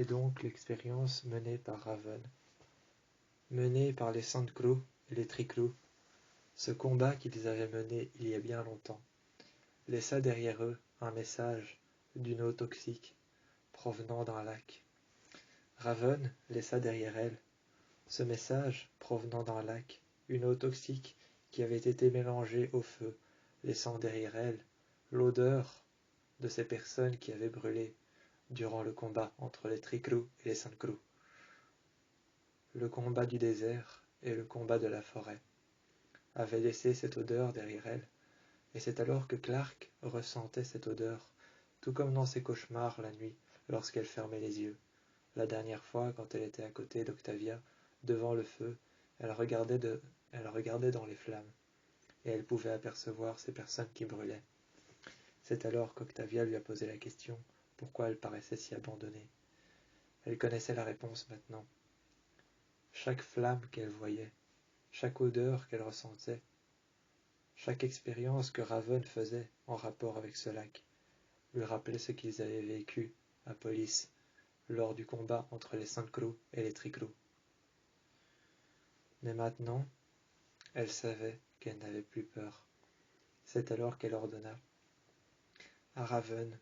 donc l'expérience menée par Raven, menée par les Sandcrew et les Tricrew. Ce combat qu'ils avaient mené il y a bien longtemps laissa derrière eux un message d'une eau toxique provenant d'un lac. Raven laissa derrière elle ce message provenant d'un lac, une eau toxique qui avait été mélangée au feu, laissant derrière elle l'odeur de ces personnes qui avaient brûlé durant le combat entre les Tricrew et les Sandcrew, le combat du désert et le combat de la forêt, avait laissé cette odeur derrière elle, et c'est alors que Clark ressentait cette odeur, tout comme dans ses cauchemars la nuit, lorsqu'elle fermait les yeux. La dernière fois, quand elle était à côté d'Octavia, devant le feu, elle regardait dans les flammes, et elle pouvait apercevoir ces personnes qui brûlaient. C'est alors qu'Octavia lui a posé la question, pourquoi elle paraissait si abandonnée. Elle connaissait la réponse maintenant. Chaque flamme qu'elle voyait, chaque odeur qu'elle ressentait, chaque expérience que Raven faisait en rapport avec ce lac, lui rappelait ce qu'ils avaient vécu à Police lors du combat entre les Sandcrew et les Tricrew. Mais maintenant, elle savait qu'elle n'avait plus peur. C'est alors qu'elle ordonna à Raven,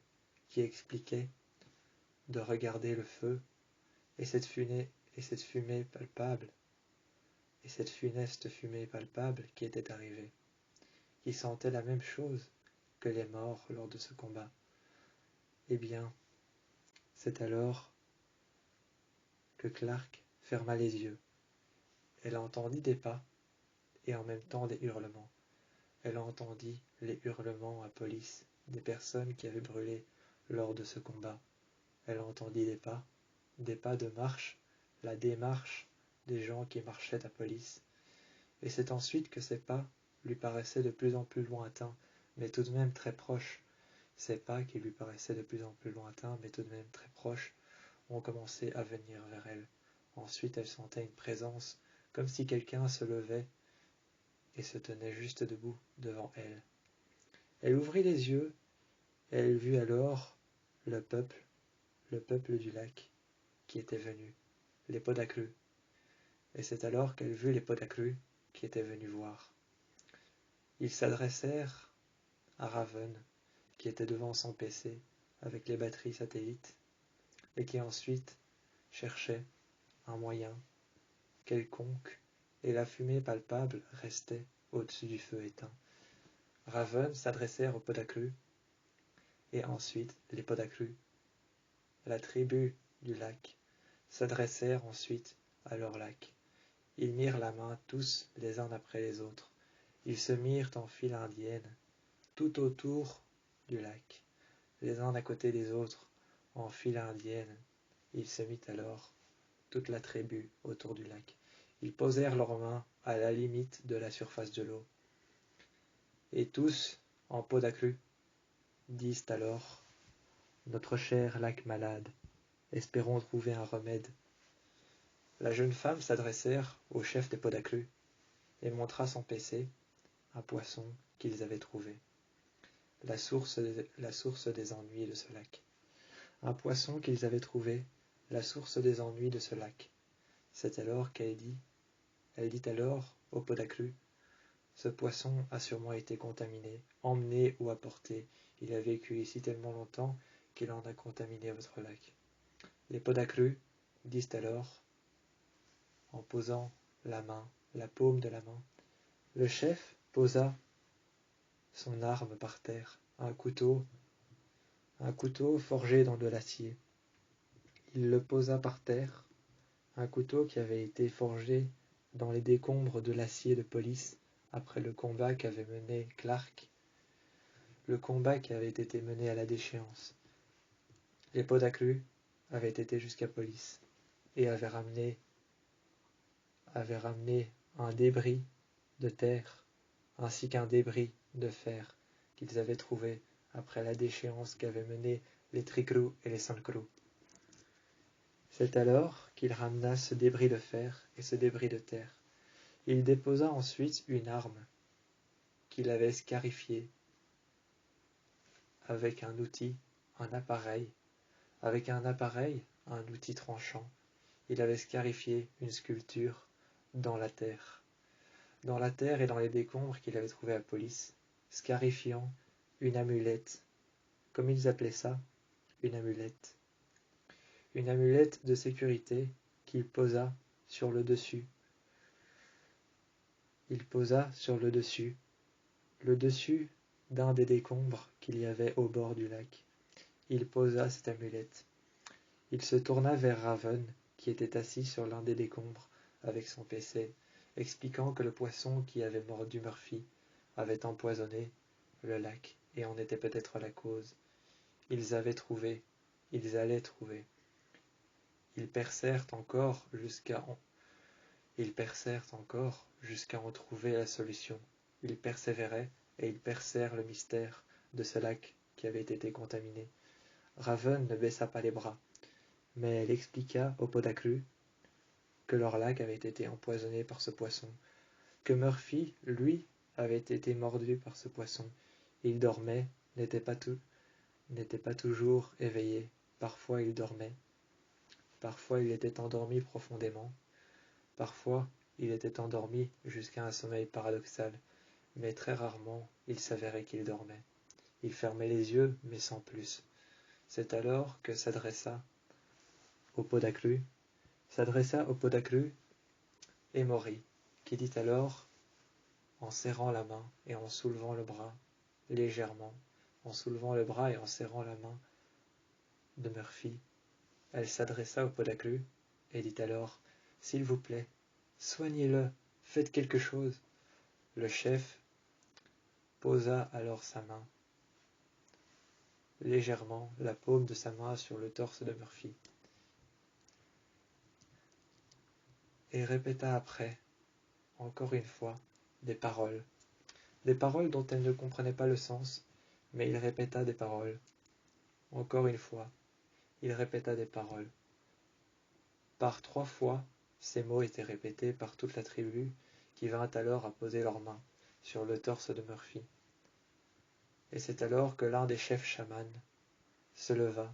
qui expliquait, de regarder le feu et cette fumée palpable, et cette funeste fumée palpable qui était arrivée, qui sentait la même chose que les morts lors de ce combat. Eh bien, c'est alors que Clark ferma les yeux. Elle entendit des pas et en même temps des hurlements. Elle entendit les hurlements à Police des personnes qui avaient brûlé lors de ce combat. Elle entendit des pas de marche, la démarche des gens qui marchaient à Police. Et c'est ensuite que ces pas lui paraissaient de plus en plus lointains, mais tout de même très proches. Ces pas qui lui paraissaient de plus en plus lointains, mais tout de même très proches, ont commencé à venir vers elle. Ensuite, elle sentait une présence, comme si quelqu'un se levait et se tenait juste debout devant elle. Elle ouvrit les yeux, et elle vit alors le peuple du lac, qui était venu, les Podacrues. Et c'est alors qu'elle vit les Podacrues qui étaient venus voir. Ils s'adressèrent à Raven, qui était devant son PC avec les batteries satellites, et qui ensuite cherchait un moyen quelconque, et la fumée palpable restait au-dessus du feu éteint. Raven s'adressèrent aux Podacrues, et ensuite les Podacrues, la tribu du lac, s'adressèrent ensuite à leur lac. Ils mirent la main tous les uns après les autres. Ils se mirent en file indienne, tout autour du lac, les uns à côté des autres, en file indienne. Il se mit alors toute la tribu autour du lac. Ils posèrent leurs mains à la limite de la surface de l'eau. Et tous, en Podacrues, disent alors « Notre cher lac malade, espérons trouver un remède. » La jeune femme s'adressèrent au chef des Podacrues et montra son PC, un poisson qu'ils avaient trouvé, la source des ennuis de ce lac. Un poisson qu'ils avaient trouvé, la source des ennuis de ce lac. C'est alors qu'elle dit alors au Podacrues, ce poisson a sûrement été contaminé, emmené ou apporté. Il a vécu ici tellement longtemps qu'il en a contaminé votre lac. Les Podacrues disent alors, en posant la paume de la main, le chef posa son arme par terre, un couteau forgé dans de l'acier. Il le posa par terre, un couteau qui avait été forgé dans les décombres de l'acier de Police après le combat qu'avait mené Clark, le combat qui avait été mené à la déchéance. Les Podacrues avaient été jusqu'à Police et avaient ramené un débris de terre ainsi qu'un débris de fer qu'ils avaient trouvé après la déchéance qu'avaient mené les Tricrew et les Sandcrew. C'est alors qu'il ramena ce débris de fer et ce débris de terre. Il déposa ensuite une arme qu'il avait scarifiée avec un outil, un appareil un outil tranchant. Il avait scarifié une sculpture dans la terre et dans les décombres qu'il avait trouvés à Police, scarifiant une amulette, comme ils appelaient ça, une amulette de sécurité qu'il posa sur le dessus. Il posa sur le dessus d'un des décombres qu'il y avait au bord du lac. Il posa cette amulette. Il se tourna vers Raven, qui était assis sur l'un des décombres avec son PC, expliquant que le poisson qui avait mordu Murphy avait empoisonné le lac et en était peut-être la cause. Ils allaient trouver. Ils percèrent encore jusqu'à en trouver la solution. Ils persévéraient et ils percèrent le mystère de ce lac qui avait été contaminé. Raven ne baissa pas les bras, mais elle expliqua au Podacru que leur lac avait été empoisonné par ce poisson, que Murphy, lui, avait été mordu par ce poisson. Il dormait, n'était pas toujours éveillé. Parfois il dormait, parfois il était endormi profondément, parfois il était endormi jusqu'à un sommeil paradoxal, mais très rarement il s'avérait qu'il dormait. Il fermait les yeux, mais sans plus. C'est alors que s'adressa au Podacru Emory, qui dit alors, en serrant la main et en soulevant le bras, légèrement, en soulevant le bras et en serrant la main de Murphy, elle s'adressa au Podacru et dit alors, « S'il vous plaît, soignez-le, faites quelque chose. » Le chef posa alors sa main, légèrement, la paume de sa main sur le torse de Murphy, et répéta après, encore une fois, des paroles dont elle ne comprenait pas le sens, mais il répéta des paroles. Encore une fois, il répéta des paroles. Par 3 fois, ces mots étaient répétés par toute la tribu, qui vint alors à poser leurs mains sur le torse de Murphy. Et c'est alors que l'un des chefs chamans se leva,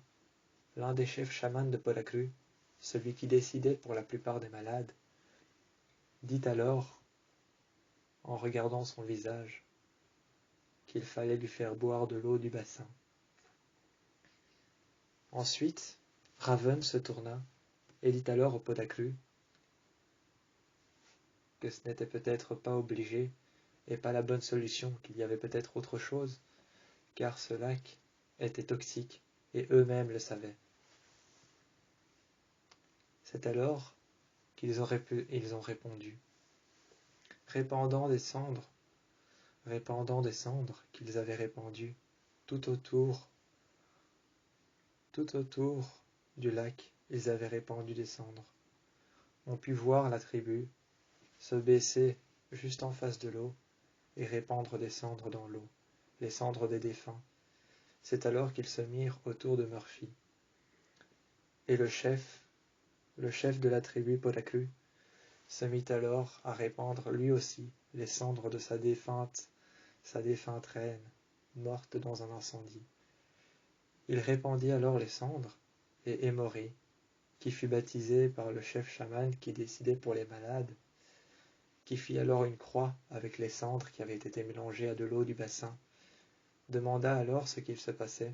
l'un des chefs chamans de Podacru, celui qui décidait pour la plupart des malades, dit alors, en regardant son visage, qu'il fallait lui faire boire de l'eau du bassin. Ensuite, Raven se tourna et dit alors au Podacru que ce n'était peut-être pas obligé et pas la bonne solution, qu'il y avait peut-être autre chose, car ce lac était toxique et eux-mêmes le savaient. C'est alors qu'ils ont répondu, répandant des cendres qu'ils avaient répandues tout autour du lac, ils avaient répandu des cendres. On put voir la tribu se baisser juste en face de l'eau et répandre des cendres dans l'eau, les cendres des défunts. C'est alors qu'ils se mirent autour de Murphy. Et le chef de la tribu Podacru, se mit alors à répandre lui aussi les cendres de sa défunte reine, morte dans un incendie. Il répandit alors les cendres, et Emory, qui fut baptisé par le chef chaman qui décidait pour les malades, qui fit alors une croix avec les cendres qui avaient été mélangées à de l'eau du bassin, demanda alors ce qu'il se passait.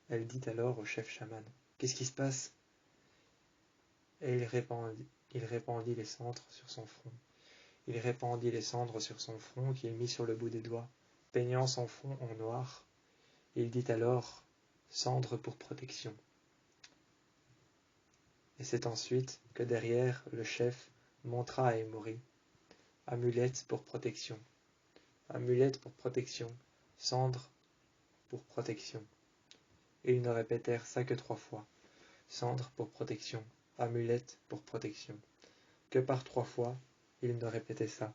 Elle dit alors au chef chaman, « Qu'est-ce qui se passe ?» Et il répandit les cendres sur son front. Il répandit les cendres sur son front qu'il mit sur le bout des doigts, peignant son front en noir. Il dit alors « Cendre pour protection ». Et c'est ensuite que derrière le chef montra à Emory « Amulette pour protection ». Amulette pour protection, cendre pour protection. Et ils ne répétèrent ça que 3 fois. Cendre pour protection, amulette pour protection. Que par 3 fois, ils ne répétaient ça.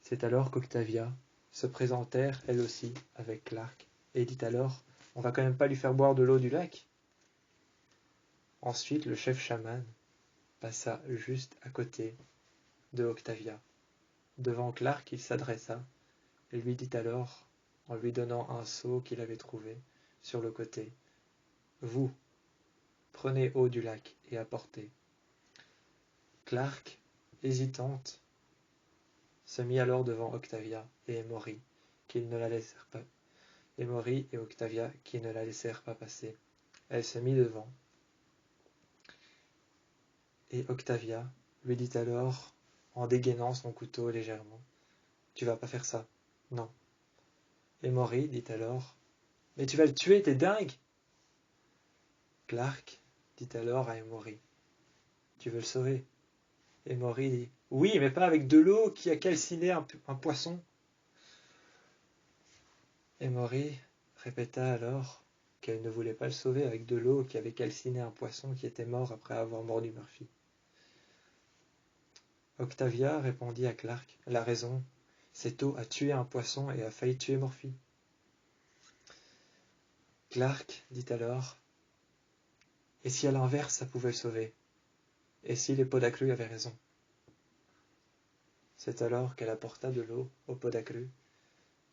C'est alors qu'Octavia se présentèrent elle aussi avec Clark et dit alors « On va quand même pas lui faire boire de l'eau du lac ?» Ensuite le chef chaman passa juste à côté de Octavia. Devant Clark, il s'adressa et lui dit alors, en lui donnant un seau qu'il avait trouvé sur le côté, « Vous, prenez eau du lac et apportez. Clark, hésitante, se mit alors devant Octavia et Emory, qui ne la laissèrent pas. Emory et Octavia, qui ne la laissèrent pas passer. Elle se mit devant. Et Octavia lui dit alors, en dégainant son couteau légèrement, « Tu vas pas faire ça, non. » Emory dit alors, « Mais tu vas le tuer, t'es dingue !» Clark dit alors à Emory, « Tu veux le sauver ?» Emory dit, « Oui, mais pas avec de l'eau qui a calciné un poisson. » Emory répéta alors qu'elle ne voulait pas le sauver avec de l'eau qui avait calciné un poisson qui était mort après avoir mordu Murphy. Octavia répondit à Clark, « Elle a raison, cette eau a tué un poisson et a failli tuer Murphy. » Clark dit alors, « Et si à l'inverse ça pouvait le sauver? Et si les Podaclus avaient raison? » C'est alors qu'elle apporta de l'eau aux Podaclus,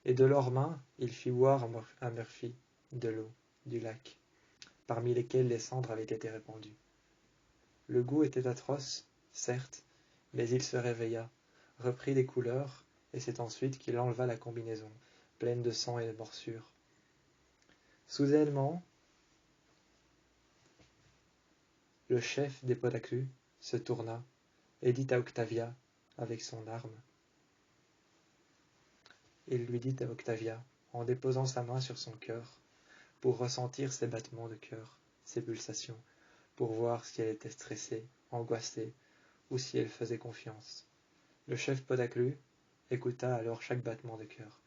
et de leurs mains il fit boire à Murphy de l'eau du lac, parmi lesquelles les cendres avaient été répandues. Le goût était atroce, certes, mais il se réveilla, reprit des couleurs, et c'est ensuite qu'il enleva la combinaison, pleine de sang et de morsures. Soudainement, le chef des Podaclus se tourna et dit à Octavia, avec son arme, il lui dit à Octavia, en déposant sa main sur son cœur, pour ressentir ses battements de cœur, ses pulsations, pour voir si elle était stressée, angoissée, ou si elle faisait confiance. Le chef Podaclus écouta alors chaque battement de cœur,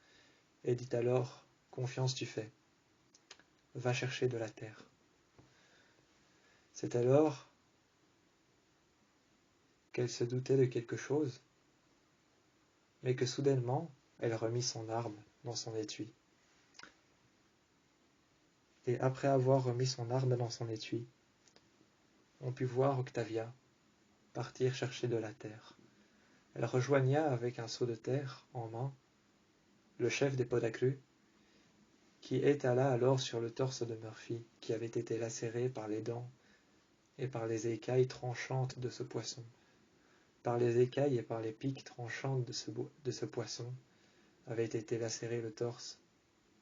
et dit alors, « Confiance tu fais, va chercher de la terre. » C'est alors qu'elle se doutait de quelque chose, mais que soudainement, elle remit son arme dans son étui. Et après avoir remis son arme dans son étui, on put voir Octavia partir chercher de la terre. Elle rejoigna avec un seau de terre en main le chef des Podaclus, qui étala alors sur le torse de Murphy, qui avait été lacéré par les dents et par les écailles tranchantes de ce poisson. Par les écailles et par les pics tranchantes de ce poisson avait été lacéré le torse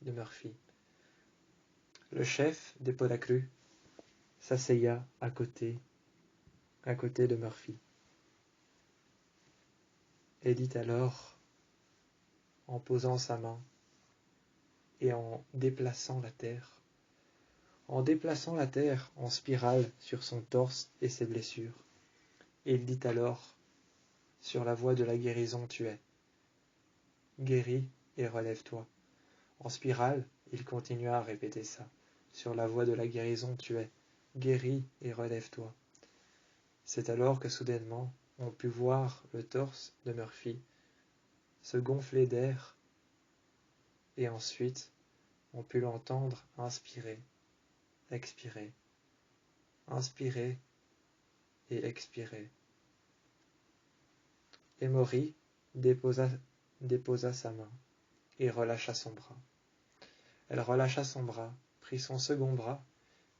de Murphy. Le chef des Podaclus s'asseya à côté de Murphy, et dit alors, en posant sa main et en déplaçant la terre en spirale sur son torse et ses blessures, et il dit alors, sur la voie de la guérison tu es, guéris et relève-toi. En spirale, il continua à répéter ça, sur la voie de la guérison tu es, guéris et relève-toi. C'est alors que soudainement, on put voir le torse de Murphy se gonfler d'air, et ensuite, on put l'entendre inspirer, expirer, inspirer et expirer. Emory déposa sa main et relâcha son bras. Elle relâcha son bras, prit son second bras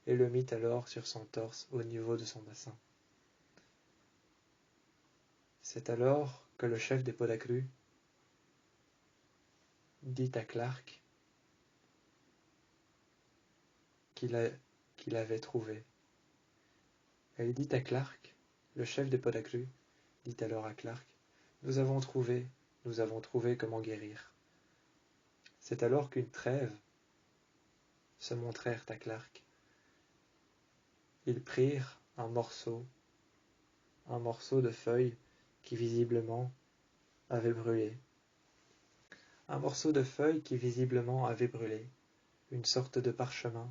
et le mit alors sur son torse au niveau de son bassin. C'est alors que le chef des Podaclus dit à Clark qu'il avait trouvé. Elle dit à Clark, le chef des Podaclus dit alors à Clark, nous avons trouvé comment guérir. C'est alors qu'une trêve se montrèrent à Clark. Ils prirent un morceau de feuille qui visiblement avait brûlé. Un morceau de feuille qui visiblement avait brûlé, une sorte de parchemin,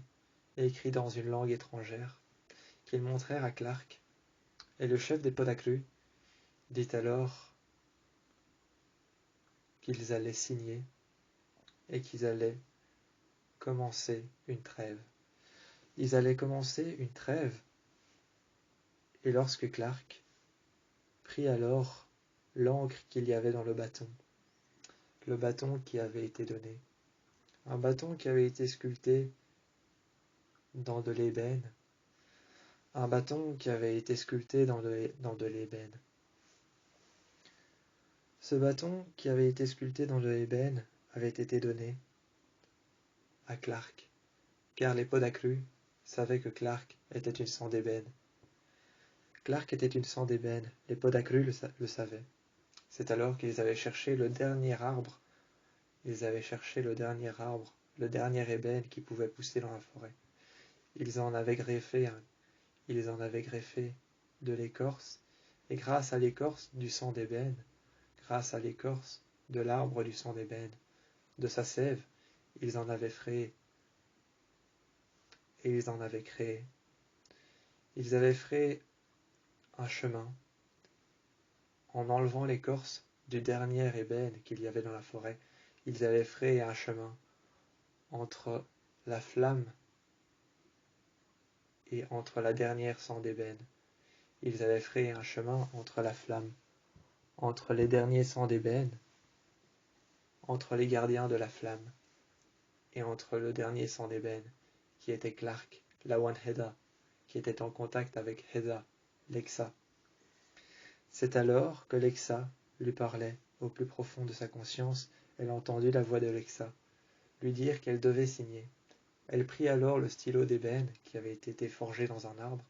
écrit dans une langue étrangère, qu'ils montrèrent à Clark, et le chef des Podaclus dit alors qu'ils allaient signer et qu'ils allaient commencer une trêve. Ils allaient commencer une trêve, et lorsque Clark prit alors l'encre qu'il y avait dans le bâton qui avait été donné, un bâton qui avait été sculpté dans de l'ébène, un bâton qui avait été sculpté dans de l'ébène. Ce bâton qui avait été sculpté dans de l'ébène avait été donné à Clark, car les Podaclus savaient que Clark était une sang d'ébène. Clark était une sang d'ébène, les Podaclus le savaient. C'est alors qu'ils avaient cherché le dernier arbre, le dernier ébène qui pouvait pousser dans la forêt. Ils en avaient greffé de l'écorce, et grâce à l'écorce du sang d'ébène, grâce à l'écorce de l'arbre du sang d'ébène, de sa sève, ils en avaient créé. Ils avaient créé un chemin en enlevant l'écorce du dernier ébène qu'il y avait dans la forêt. Ils avaient créé un chemin entre la flamme et entre la dernière sang d'ébène. Ils avaient créé un chemin entre la flamme, entre les derniers sangs d'ébène, entre les gardiens de la flamme, et entre le dernier sang d'ébène, qui était Clark, la One Heda, qui était en contact avec Heda, Lexa. C'est alors que Lexa lui parlait au plus profond de sa conscience. Elle entendit la voix de Lexa lui dire qu'elle devait signer. Elle prit alors le stylo d'ébène qui avait été forgé dans un arbre,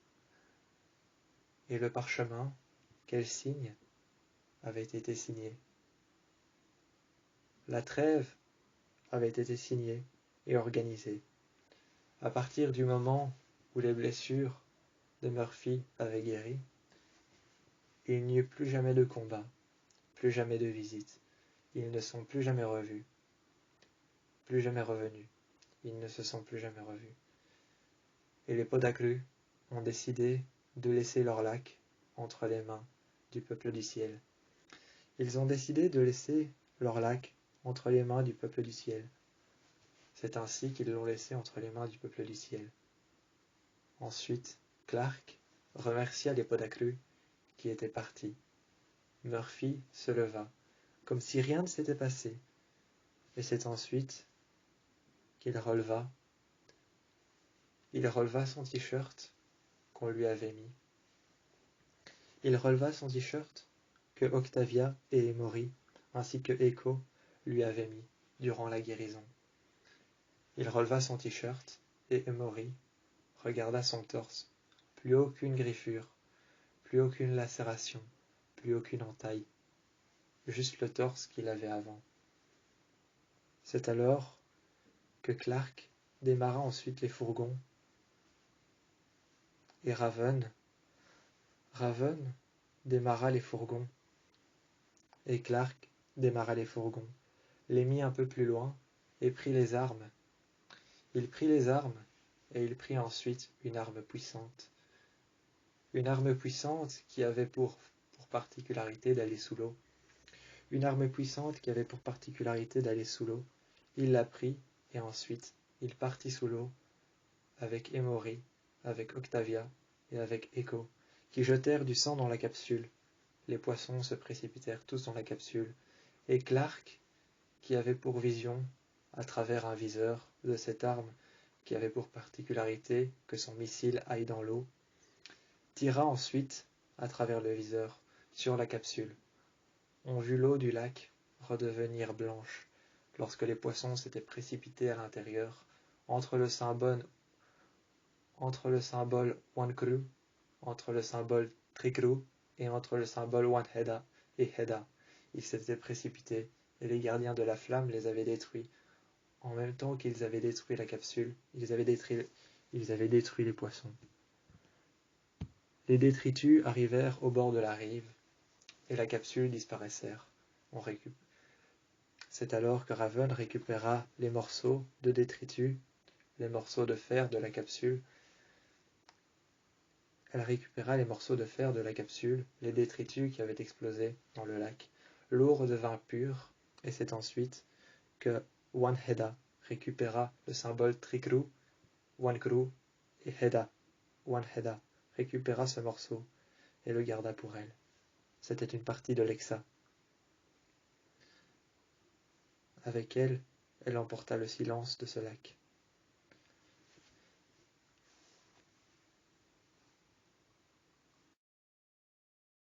et le parchemin qu'elle signe avait été signé. La trêve avait été signée et organisée. À partir du moment où les blessures de Murphy avaient guéri, il n'y eut plus jamais de combat, plus jamais de visite. Ils ne sont plus jamais revus, plus jamais revenus. Ils ne se sont plus jamais revus. Et les Podaclus ont décidé de laisser leur lac entre les mains du peuple du ciel. Ils ont décidé de laisser leur lac entre les mains du peuple du ciel. C'est ainsi qu'ils l'ont laissé entre les mains du peuple du ciel. Ensuite, Clark remercia les Podaclus qui étaient partis. Murphy se leva, comme si rien ne s'était passé, et c'est ensuite qu'il releva son t-shirt qu'on lui avait mis. Il releva son t-shirt que Octavia et Emory, ainsi que Echo, lui avaient mis durant la guérison. Il releva son t-shirt et Emory regarda son torse. Plus aucune griffure, plus aucune lacération, plus aucune entaille. Juste le torse qu'il avait avant. C'est alors que Clark démarra ensuite les fourgons et Raven démarra les fourgons et Clark démarra les fourgons, les mit un peu plus loin et prit les armes. Il prit les armes et il prit ensuite une arme puissante. Une arme puissante qui avait pour particularité d'aller sous l'eau. Une arme puissante qui avait pour particularité d'aller sous l'eau. Il la prit et ensuite il partit sous l'eau avec Emory, avec Octavia et avec Echo, qui jetèrent du sang dans la capsule. Les poissons se précipitèrent tous dans la capsule, et Clark, qui avait pour vision, à travers un viseur de cette arme, qui avait pour particularité que son missile aille dans l'eau, tira ensuite, à travers le viseur, sur la capsule. On vit l'eau du lac redevenir blanche, lorsque les poissons s'étaient précipités à l'intérieur, entre le symbole One Crew, entre le symbole Tricrew et entre le symbole One Heda et Heda. Ils s'étaient précipités et les gardiens de la flamme les avaient détruits. En même temps qu'ils avaient détruit la capsule, ils avaient détruit les poissons. Les détritus arrivèrent au bord de la rive et la capsule disparaissèrent. C'est alors que Raven récupéra les morceaux de détritus, les morceaux de fer de la capsule. Elle récupéra les morceaux de fer de la capsule, les détritus qui avaient explosé dans le lac. L'eau redevint pure, et c'est ensuite que One Heda récupéra le symbole Tricrew, One Crew et Heda. One Heda récupéra ce morceau et le garda pour elle. C'était une partie de Lexa. Avec elle, elle emporta le silence de ce lac.